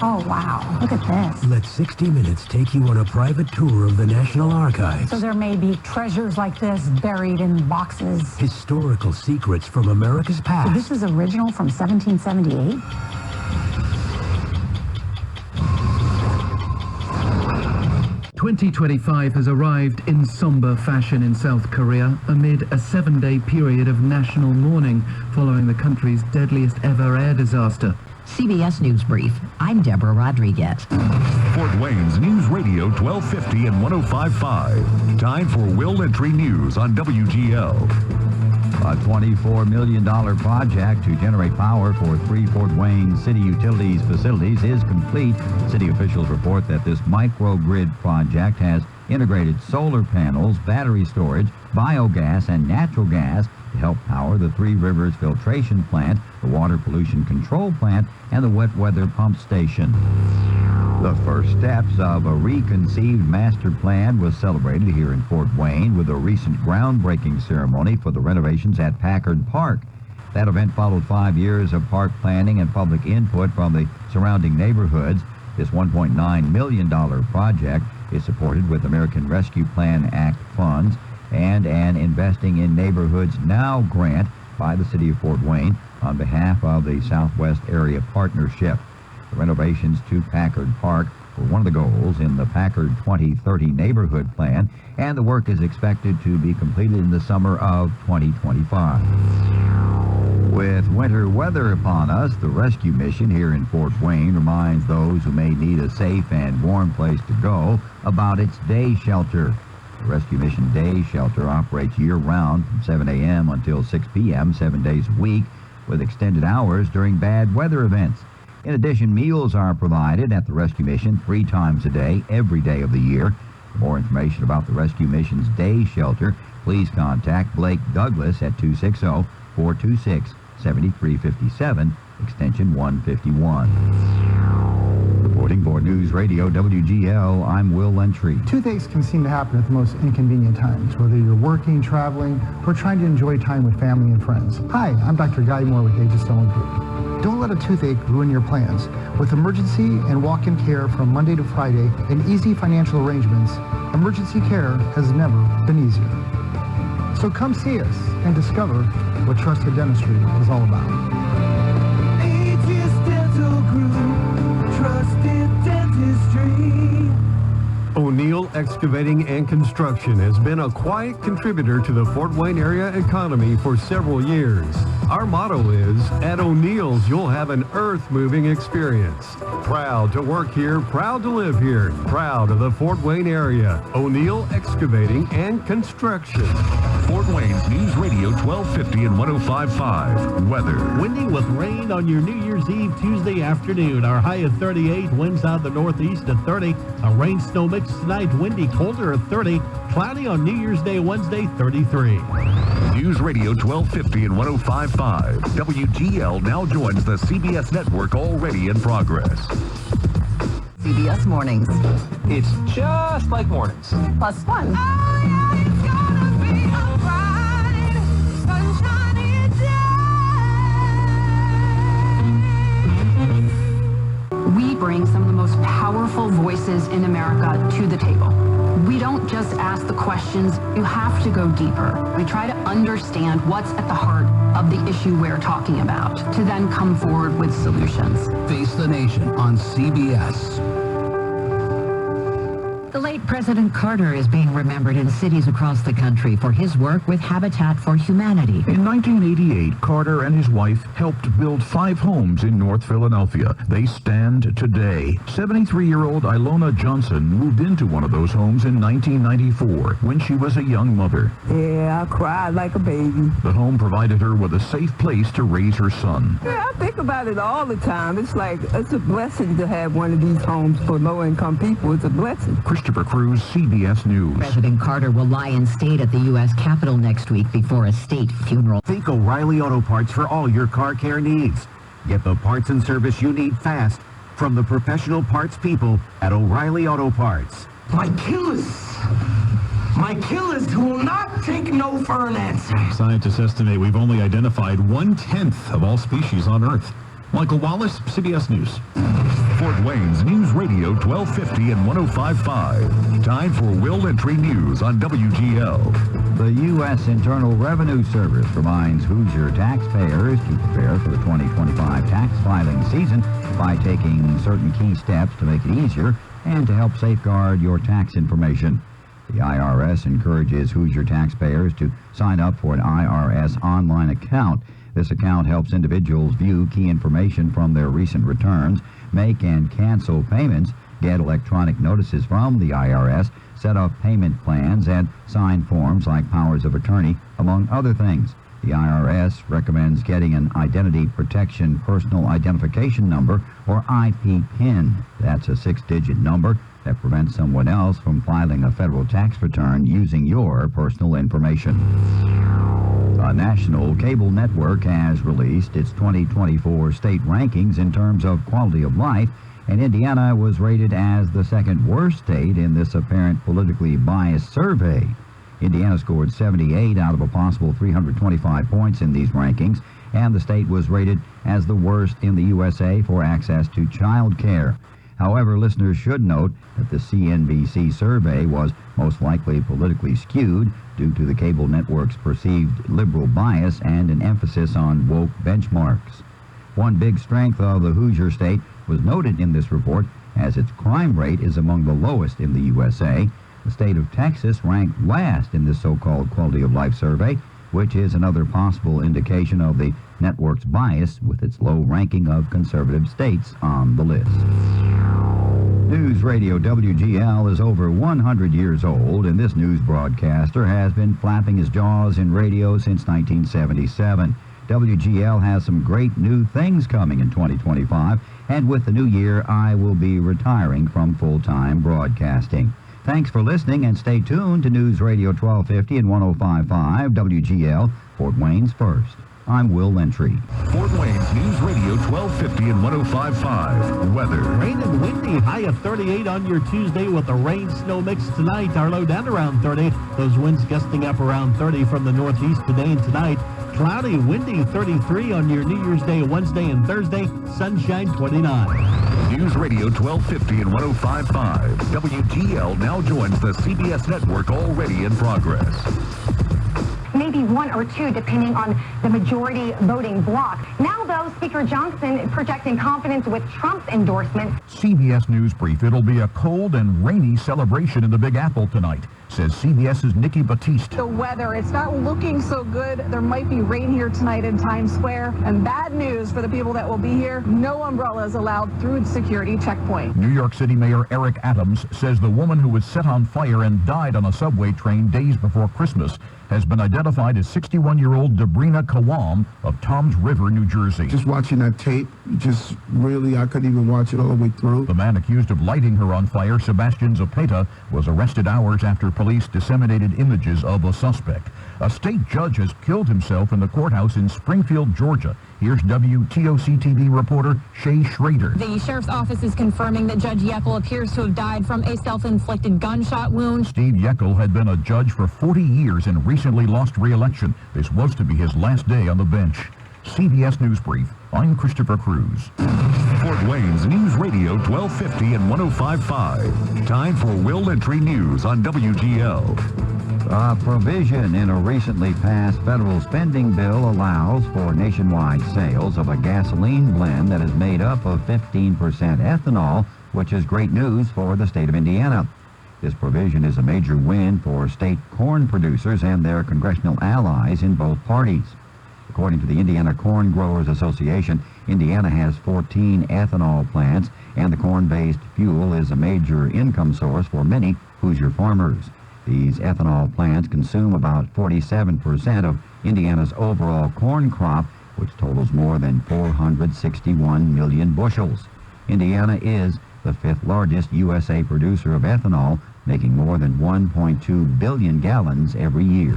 Oh, wow. Look at this. Let 60 Minutes take you on a private tour of the National Archives. So there may be treasures like this buried in boxes. Historical secrets from America's past. So this is original from 1778? 2025 has arrived in somber fashion in South Korea amid a 7-day period of national mourning following the country's deadliest ever air disaster. CBS News Brief. I'm Deborah Rodriguez. Fort Wayne's News Radio 1250 and 105.5. Time for Will Lentry News on WGL. A $24 million project to generate power for 3 Fort Wayne City Utilities facilities is complete. City officials report that this microgrid project has integrated solar panels, battery storage, biogas, and natural gas to help power the Three Rivers filtration plant, the water pollution control plant, and the wet weather pump station. The first steps of a reconceived master plan was celebrated here in Fort Wayne with a recent groundbreaking ceremony for the renovations at Packard Park. That event followed 5 years of park planning and public input from the surrounding neighborhoods. This $1.9 million project is supported with American Rescue Plan Act funds and an Investing in Neighborhoods Now grant by the City of Fort Wayne on behalf of the Southwest Area Partnership. The renovations to Packard Park were one of the goals in the Packard 2030 neighborhood plan, and the work is expected to be completed in the summer of 2025. With winter weather upon us, the rescue mission here in Fort Wayne reminds those who may need a safe and warm place to go about its day shelter. The Rescue Mission Day Shelter operates year-round from 7 a.m. until 6 p.m. 7 days a week, with extended hours during bad weather events. In addition, meals are provided at the Rescue Mission 3 times a day, every day of the year. For more information about the Rescue Mission's day shelter, please contact Blake Douglas at 260-426-7357, extension 151. Reporting for News Radio WGL, I'm Will Lentry. Toothaches can seem to happen at the most inconvenient times, whether you're working, traveling, or trying to enjoy time with family and friends. Hi, I'm Dr. Guy Moore with Aegis Stone Group. Don't let a toothache ruin your plans. With emergency and walk-in care from Monday to Friday and easy financial arrangements, emergency care has never been easier. So come see us and discover what trusted dentistry is all about. Aegis Dental Group, trusted dentistry. O'Neill Excavating and Construction has been a quiet contributor to the Fort Wayne area economy for several years. Our motto is, at O'Neill's, you'll have an earth-moving experience. Proud to work here, proud to live here, proud of the Fort Wayne area. O'Neill Excavating and Construction. Fort Wayne's News Radio 1250 and 105.5. Weather. Windy with rain on your New Year's Eve Tuesday afternoon. Our high of 38, winds out the northeast at 30. A rain snow mix tonight, windy colder at 30. Cloudy on New Year's Day Wednesday, 33. News Radio 1250 and 105.5. WGL now joins the CBS network, already in progress. CBS Mornings. It's just like mornings. Plus fun. We bring some of the most powerful voices in America to the table. We don't just ask the questions, you have to go deeper. We try to understand what's at the heart of the issue we're talking about, to then come forward with solutions. Face the Nation on CBS. The late President Carter is being remembered in cities across the country for his work with Habitat for Humanity. In 1988, Carter and his wife helped build 5 homes in North Philadelphia. They stand today. 73-year-old Ilona Johnson moved into one of those homes in 1994 when she was a young mother. Yeah, I cried like a baby. The home provided her with a safe place to raise her son. Yeah, I think about it all the time. It's like, it's a blessing to have one of these homes for low-income people. It's a blessing. Christopher Cruz, CBS News. President Carter will lie in state at the U.S. Capitol next week before a state funeral. Think O'Reilly Auto Parts for all your car care needs. Get the parts and service you need fast from the professional parts people at O'Reilly Auto Parts. My killers who will not take no for an answer. Scientists estimate we've only identified 1/10 of all species on Earth. Michael Wallace, CBS News. For Fort Wayne's News Radio 1250 and 105.5. Time for Will Lentry News on WGL. The U.S. Internal Revenue Service reminds Hoosier taxpayers to prepare for the 2025 tax filing season by taking certain key steps to make it easier and to help safeguard your tax information. The IRS encourages Hoosier taxpayers to sign up for an IRS online account. This account helps individuals view key information from their recent returns, make and cancel payments, get electronic notices from the IRS, set up payment plans, and sign forms like powers of attorney, among other things. The IRS recommends getting an Identity Protection Personal Identification Number, or IP PIN. That's a 6-digit number that prevents someone else from filing a federal tax return using your personal information. A national cable network has released its 2024 state rankings in terms of quality of life, and Indiana was rated as the second worst state in this apparent politically biased survey. Indiana scored 78 out of a possible 325 points in these rankings, and the state was rated as the worst in the USA for access to child care. However, listeners should note that the CNBC survey was most likely politically skewed due to the cable network's perceived liberal bias and an emphasis on woke benchmarks. One big strength of the Hoosier state was noted in this report, as its crime rate is among the lowest in the USA. The state of Texas ranked last in this so-called quality of life survey, which is another possible indication of the network's bias with its low ranking of conservative states on the list. News Radio WGL is over 100 years old, and this news broadcaster has been flapping his jaws in radio since 1977. WGL has some great new things coming in 2025, and with the new year, I will be retiring from full-time broadcasting. Thanks for listening, and stay tuned to News Radio 1250 and 105.5 WGL, Fort Wayne's first. I'm Will Lentry. Fort Wayne's News Radio 1250 and 105.5. Weather. Rain and windy, high of 38 on your Tuesday with a rain-snow mix tonight. Our low down around 30. Those winds gusting up around 30 from the northeast today and tonight. Cloudy, windy, 33 on your New Year's Day, Wednesday and Thursday. Sunshine, 29. News Radio 1250 and 105.5. WGL now joins the CBS network, already in progress. Maybe one or two, depending on the majority voting bloc. Now, though, Speaker Johnson projecting confidence with Trump's endorsement. CBS News Brief. It'll be a cold and rainy celebration in the Big Apple tonight, says CBS's Nikki Batiste. The weather, it's not looking so good. There might be rain here tonight in Times Square. And bad news for the people that will be here, no umbrellas allowed through the security checkpoint. New York City Mayor Eric Adams says the woman who was set on fire and died on a subway train days before Christmas has been identified as 61-year-old Debrina Kawam of Toms River, New Jersey. Just watching that tape, just really, I couldn't even watch it all the way through. The man accused of lighting her on fire, Sebastian Zapata, was arrested hours after police disseminated images of a suspect. A state judge has killed himself in the courthouse in Springfield, Georgia. Here's WTOC-TV reporter Shay Schrader. The sheriff's office is confirming that Judge Yeckel appears to have died from a self-inflicted gunshot wound. Steve Yeckel had been a judge for 40 years and recently lost re-election. This was to be his last day on the bench. CBS News Brief. I'm Christopher Cruz. Fort Wayne's News Radio 1250 and 105.5. Time for Will Lentry News on WGL. A provision in a recently passed federal spending bill allows for nationwide sales of a gasoline blend that is made up of 15% ethanol, which is great news for the state of Indiana. This provision is a major win for state corn producers and their congressional allies in both parties. According to the Indiana Corn Growers Association, Indiana has 14 ethanol plants, and the corn-based fuel is a major income source for many Hoosier farmers. These ethanol plants consume about 47% of Indiana's overall corn crop, which totals more than 461 million bushels. Indiana is the fifth largest USA producer of ethanol, making more than 1.2 billion gallons every year.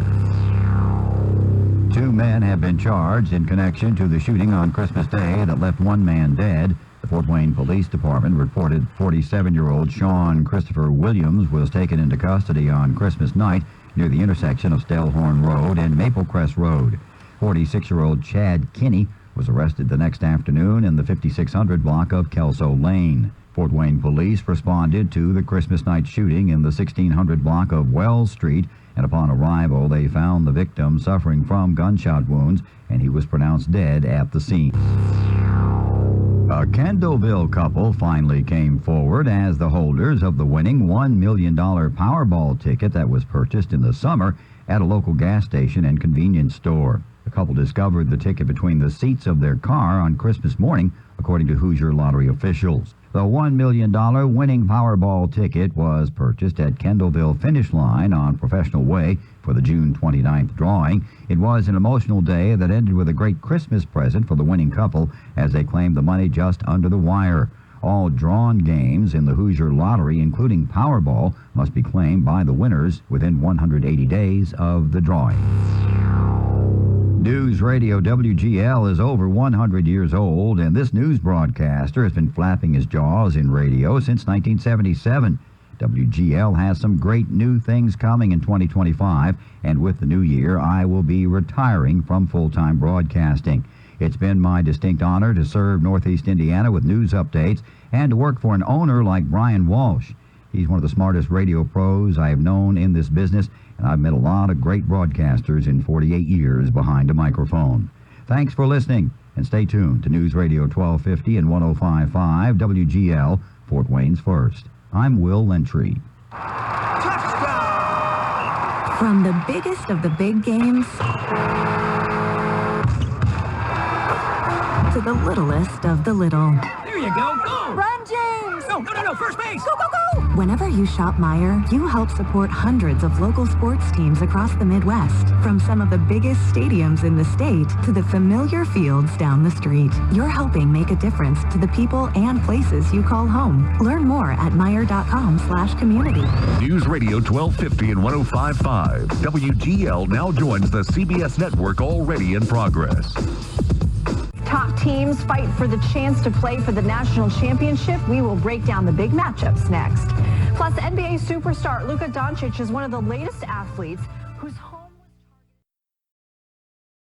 2 men have been charged in connection to the shooting on Christmas Day that left 1 man dead. The Fort Wayne Police Department reported 47-year-old Sean Christopher Williams was taken into custody on Christmas night near the intersection of Stellhorn Road and Maplecrest Road. 46-year-old Chad Kinney was arrested the next afternoon in the 5600 block of Kelso Lane. Fort Wayne police responded to the Christmas night shooting in the 1600 block of Wells Street, and upon arrival they found the victim suffering from gunshot wounds, and he was pronounced dead at the scene. A Kendallville couple finally came forward as the holders of the winning $1 million Powerball ticket that was purchased in the summer at a local gas station and convenience store. The couple discovered the ticket between the seats of their car on Christmas morning, according to Hoosier Lottery officials. The $1 million winning Powerball ticket was purchased at Kendallville Finish Line on Professional Way for the June 29th drawing. It was an emotional day that ended with a great Christmas present for the winning couple as they claimed the money just under the wire. All drawn games in the Hoosier Lottery, including Powerball, must be claimed by the winners within 180 days of the drawing. News Radio WGL is over 100 years old, and this news broadcaster has been flapping his jaws in radio since 1977. WGL has some great new things coming in 2025, and with the new year, I will be retiring from full-time broadcasting. It's been my distinct honor to serve Northeast Indiana with news updates and to work for an owner like Brian Walsh. He's one of the smartest radio pros I have known in this business, and I've met a lot of great broadcasters in 48 years behind a microphone. Thanks for listening, and stay tuned to News Radio 1250 and 105.5 WGL, Fort Wayne's First. I'm Will Lentry. From the biggest of the big games to the littlest of the little. There you go. Go! Run, James! No. First base! Go, go, go! Whenever you shop Meijer, you help support hundreds of local sports teams across the Midwest. From some of the biggest stadiums in the state to the familiar fields down the street. You're helping make a difference to the people and places you call home. Learn more at Meijer.com/community. News Radio 1250 and 105.5. WGL now joins the CBS network, already in progress. Top teams fight for the chance to play for the national championship. We will break down the big matchups next. Plus, NBA superstar Luka Doncic is one of the latest athletes